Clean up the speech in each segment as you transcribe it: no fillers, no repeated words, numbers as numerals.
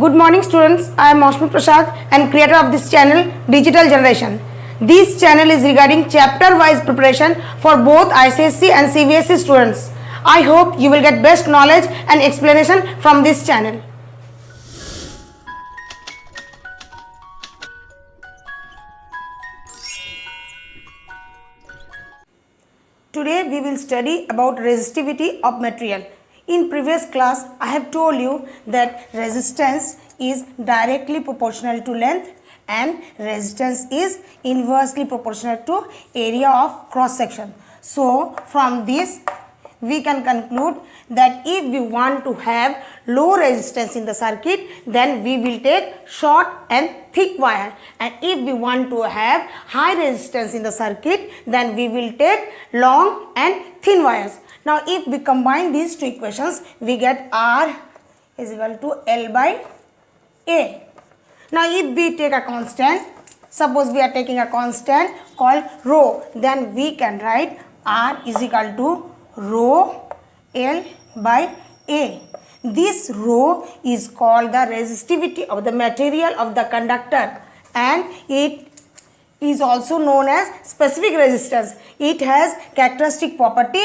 Good morning students, I am Maushmi Prasad and creator of this channel Digital Generation. This channel is regarding chapter wise preparation for both ICSE and CBSE students. I hope you will get best knowledge and explanation from this channel. Today we will study about resistivity of material. In previous class, I have told you that resistance is directly proportional to length and resistance is inversely proportional to area of cross section. So, from this we can conclude that if we want to have low resistance in the circuit, then we will take short and thick wire, and if we want to have high resistance in the circuit, then we will take long and thin wires. Now if we combine these two equations, we get R is equal to L by A. Now if we take a constant, suppose we are taking a constant called rho, then we can write R is equal to rho L by A. This rho is called the resistivity of the material of the conductor, and it is also known as specific resistance. It has characteristic property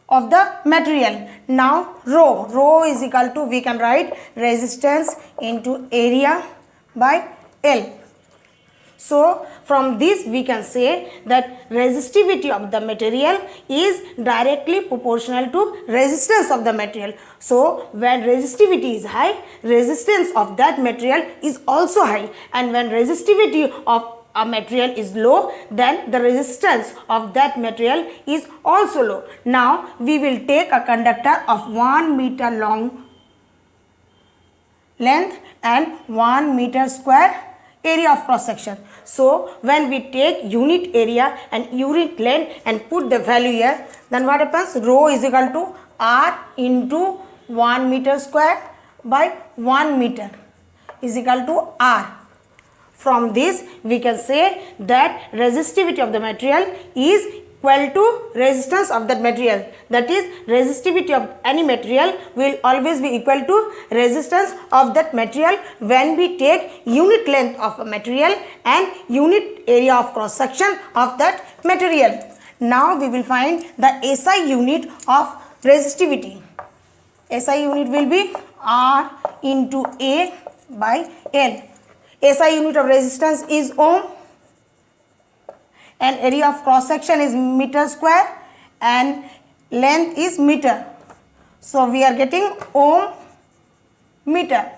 of the material. Now rho is equal to, we can write resistance into area by L. So from this we can say that resistivity of the material is directly proportional to resistance of the material. So when resistivity is high, resistance of that material is also high, and when resistivity of a material is low, then the resistance of that material is also low. Now we will take a conductor of 1 meter long length and 1 meter square area of cross section. So when we take unit area and unit length and put the value here, then what happens? Rho is equal to R into 1 meter square by 1 meter is equal to R. From this we can say that resistivity of the material is equal to resistance of that material. That is, resistivity of any material will always be equal to resistance of that material when we take unit length of a material and unit area of cross section of that material. Now we will find the SI unit of resistivity. SI unit will be R into A by N. SI unit of resistance is ohm, and area of cross section is meter square, and length is meter. So we are getting ohm meter.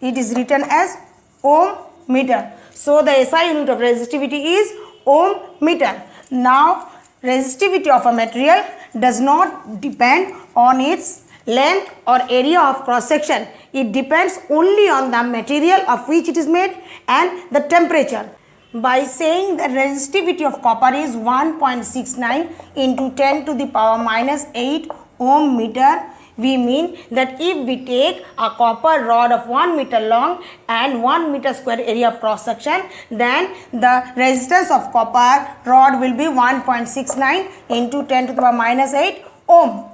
It is written as ohm meter. So the SI unit of resistivity is ohm meter. Now resistivity of a material does not depend on its length or area of cross section. It depends only on the material of which it is made and the temperature. By saying the resistivity of copper is 1.69 into 10 to the power minus 8 ohm meter, we mean that if we take a copper rod of 1 meter long and 1 meter square area of cross section, then the resistance of copper rod will be 1.69 into 10 to the power minus 8 ohm.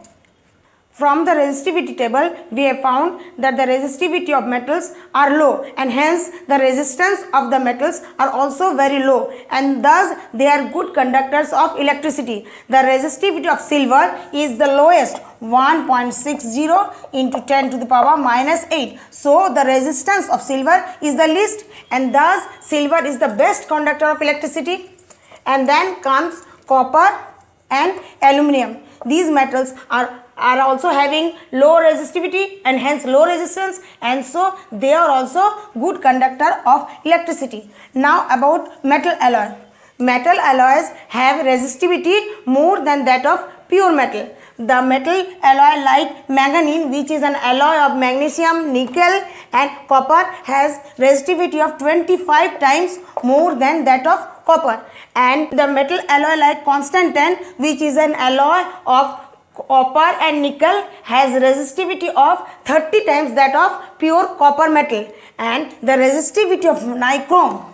From the resistivity table, we have found that the resistivity of metals are low, and hence the resistance of the metals are also very low, and thus they are good conductors of electricity. The resistivity of silver is the lowest, 1.60 into 10 to the power minus 8. So the resistance of silver is the least, and thus silver is the best conductor of electricity. And then comes copper and aluminum. These metals are also having low resistivity and hence low resistance, and so they are also good conductor of electricity. Now about metal alloy. Metal alloys have resistivity more than that of pure metal. The metal alloy like manganese, which is an alloy of magnesium, nickel and copper, has resistivity of 25 times more than that of copper, and the metal alloy like Constantan, which is an alloy of copper and nickel, has resistivity of 30 times that of pure copper metal, and the resistivity of nichrome,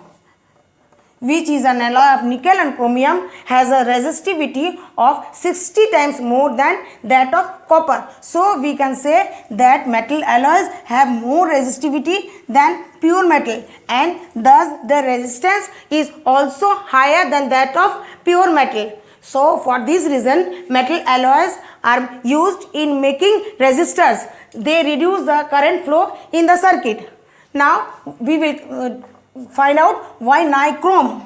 which is an alloy of nickel and chromium, has a resistivity of 60 times more than that of copper. So we can say that metal alloys have more resistivity than pure metal, and thus the resistance is also higher than that of pure metal. So for this reason metal alloys are used in making resistors. They reduce the current flow in the circuit. Now we will find out why nichrome,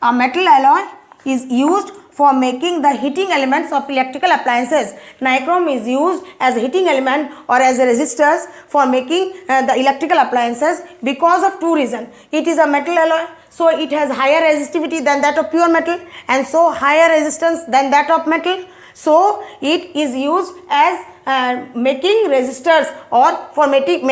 a metal alloy, is used for making the heating elements of electrical appliances. Nichrome is used as a heating element or as a resistors for making the electrical appliances because of two reasons. It is a metal alloy, so it has higher resistivity than that of pure metal, and so higher resistance than that of metal. So it is used as making resistors or for making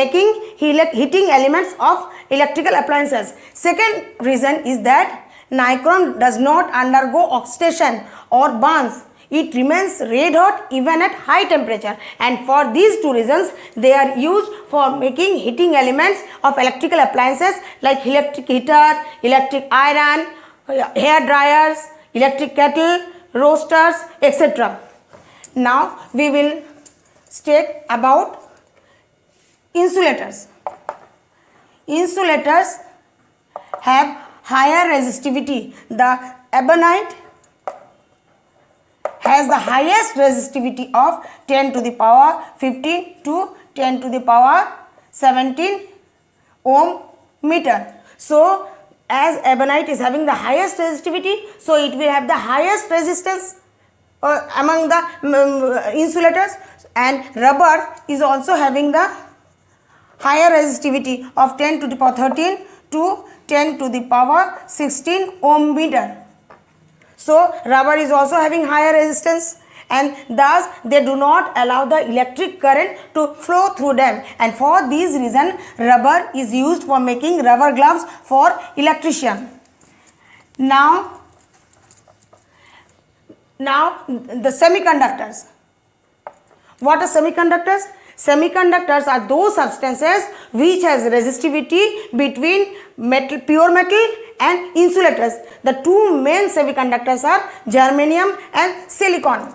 heating elements of electrical appliances. Second reason is that nichrome does not undergo oxidation or burns. It remains red hot even at high temperature, and for these two reasons they are used for making heating elements of electrical appliances like electric heater, electric iron, hair dryers, electric kettle, roasters, etc. Now we will state about insulators. Insulators have higher resistivity. The ebonite has the highest resistivity of 10 to the power 15 to 10 to the power 17 ohm meter. So as ebonite is having the highest resistivity, so it will have the highest resistance among the insulators, and rubber is also having the higher resistivity of 10 to the power 13 to 10 to the power 16 ohm meter. So rubber is also having higher resistance, and thus they do not allow the electric current to flow through them, and for this reason rubber is used for making rubber gloves for electrician. Now the semiconductors. What are semiconductors? Semiconductors are those substances which has resistivity between pure metal and insulators. The two main semiconductors are germanium and silicon.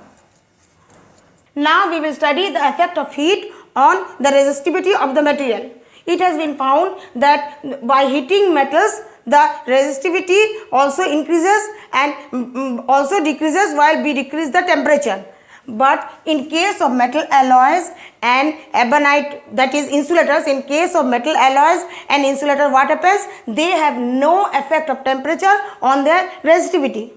Now we will study the effect of heat on the resistivity of the material. It has been found that by heating metals, the resistivity also increases and also decreases while we decrease the temperature. But in case of metal alloys and ebonite, that is insulators, in case of metal alloys and insulator, what happens? They have no effect of temperature on their resistivity.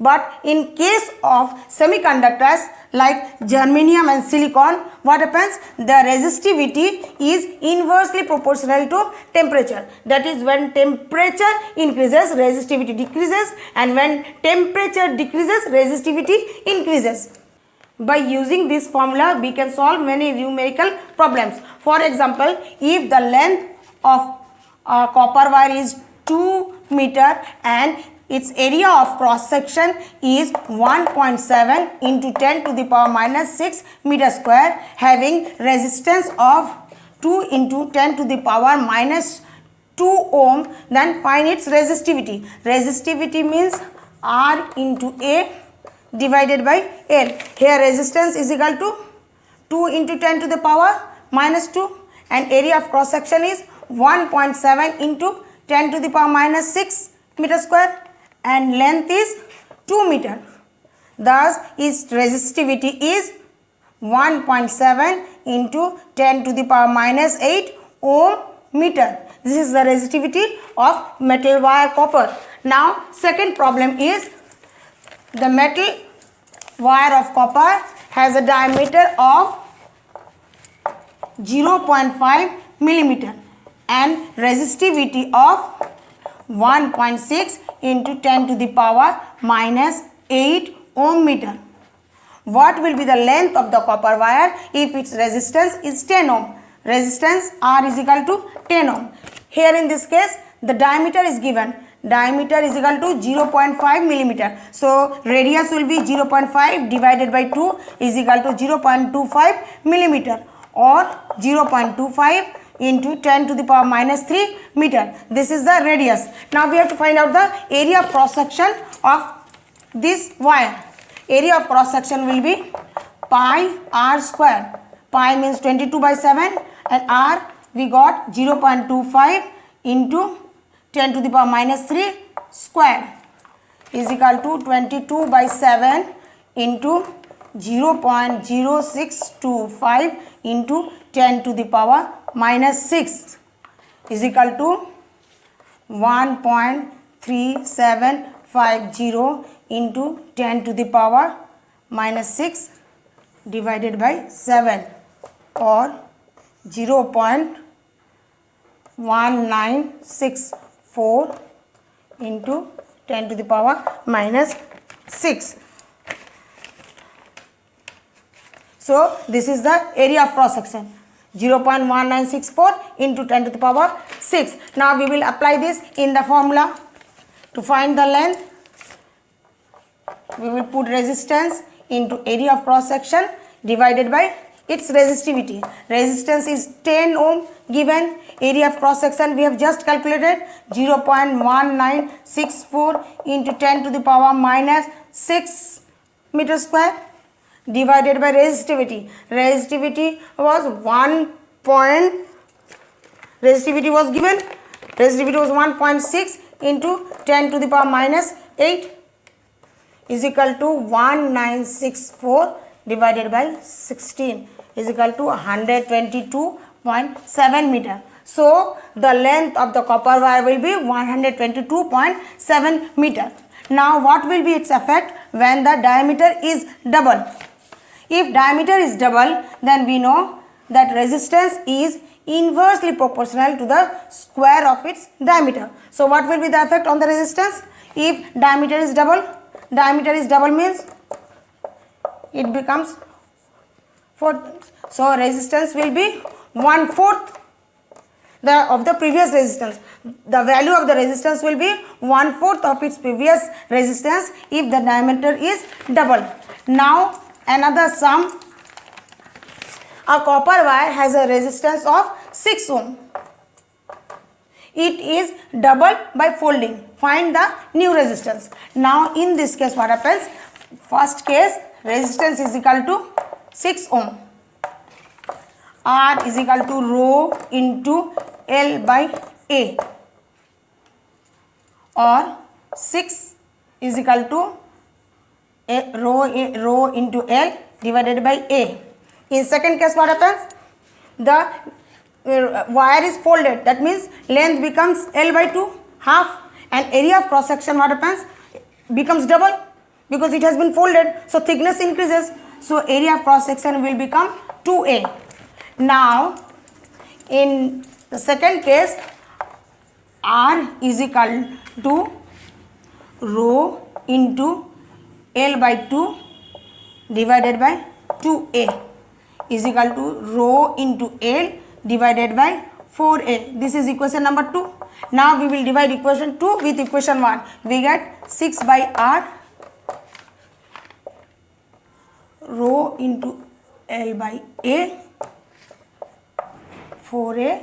But in case of semiconductors like germanium and silicon, what happens? The resistivity is inversely proportional to temperature. That is, when temperature increases, resistivity decreases, and when temperature decreases, resistivity increases. By using this formula, we can solve many numerical problems. For example, if the length of a copper wire is 2 meter and its area of cross section is 1.7 into 10 to the power minus 6 meter square, having resistance of 2 into 10 to the power minus 2 ohm, then find its resistivity. Resistivity means R into A divided by L. Here resistance is equal to 2 into 10 to the power minus 2, and area of cross section is 1.7 into 10 to the power minus 6 meter square, and length is 2 meter. Thus its resistivity is 1.7 into 10 to the power minus 8 ohm meter. This is the resistivity of metal wire copper. Now second problem is, the metal wire of copper has a diameter of 0.5 millimeter and resistivity of 1.6 into 10 to the power minus 8 ohm meter. What will be the length of the copper wire if its resistance is 10 ohm? Resistance R is equal to 10 ohm. Here in this case the diameter is given. Diameter is equal to 0.5 millimeter. So radius will be 0.5 divided by 2 is equal to 0.25 millimeter, or 0.25 into 10 to the power minus 3 meter. This is the radius. Now we have to find out the area of cross section of this wire. Area of cross section will be pi r square. Pi means 22 by 7 and r we got 0.25 into 10 to the power minus 3 square is equal to 22 by 7 into 0.0625 into 10 to the power minus 6 is equal to 1.3750 into 10 to the power minus 6 divided by 7 or 0.1964 into 10 to the power minus 6. So this is the area of cross section, 0.1964 into 10 to the power 6. Now we will apply this in the formula. To find the length, we will put resistance into area of cross section divided by its resistivity. Resistance is 10 ohm given. Area of cross section we have just calculated, 0.1964 into 10 to the power minus 6 meter square divided by resistivity. Resistivity was resistivity was given. Resistivity was 1.6 into 10 to the power minus 8 is equal to 1964 divided by 16 is equal to 122.7 meter. So the length of the copper wire will be 122.7 meter. Now what will be its effect when the diameter is double? If diameter is double, then we know that resistance is inversely proportional to the square of its diameter. So what will be the effect on the resistance? If diameter is double means it becomes 4. So resistance will be 1/4 of the previous resistance. The value of the resistance will be 1/4 of its previous resistance if the diameter is double. Now another sum. A copper wire has a resistance of 6 ohm. It is doubled by folding. Find the new resistance. Now in this case what happens? First case, resistance is equal to 6 ohm. R is equal to rho into L by A, or 6 is equal to rho into L divided by A. In second case what happens? The wire is folded, that means length becomes L by 2, half, and area of cross section what happens? Becomes double because it has been folded, so thickness increases, so area of cross section will become 2A. Now in the second case, R is equal to rho into L by 2 divided by 2A is equal to rho into L divided by 4A. This is equation number 2. Now we will divide equation 2 with equation 1. We get 6 by R rho into L by A, 4A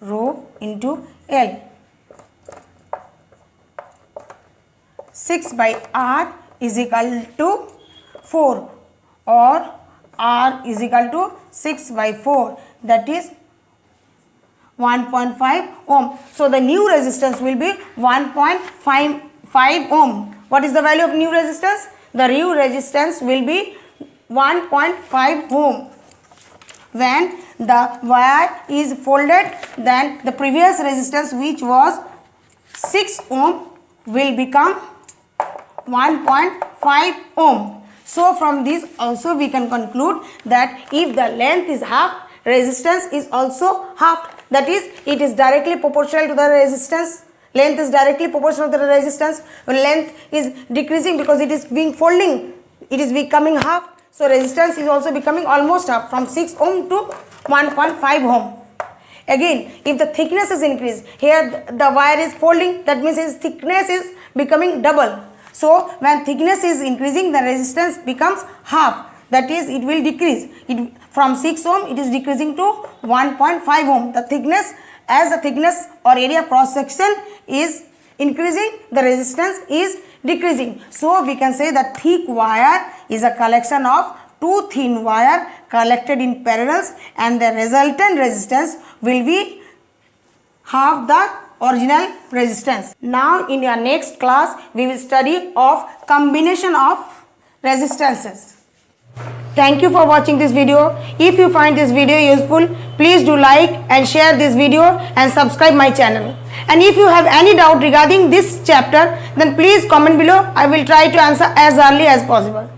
rho into L. 6 by R is equal to 4, or R is equal to 6 by 4, that is 1.5 ohm. So the new resistance will be 1.55 ohm. What is the value of new resistance? The new resistance will be 1.5 ohm. When the wire is folded, then the previous resistance, which was 6 ohm, will become 1.5 ohm. So from this also we can conclude that if the length is half, resistance is also half. That is, it is directly proportional to the resistance. Length is directly proportional to the resistance. When length is decreasing because it is being folding, it is becoming half. So resistance is also becoming almost half, from 6 ohm to 1.5 ohm. Again, if the thickness is increased, here the wire is folding, that means its thickness is becoming double. So when thickness is increasing, the resistance becomes half, that is, it will decrease. from 6 ohm it is decreasing to 1.5 ohm. The thickness, as the thickness or area of cross section is increasing, the resistance is decreasing. So we can say that thick wire is a collection of two thin wire collected in parallels, and the resultant resistance will be half the original resistance. Now in your next class we will study of combination of resistances. Thank you for watching this video. If you find this video useful, please do like and share this video and subscribe my channel. And if you have any doubt regarding this chapter, then please comment below. I will try to answer as early as possible.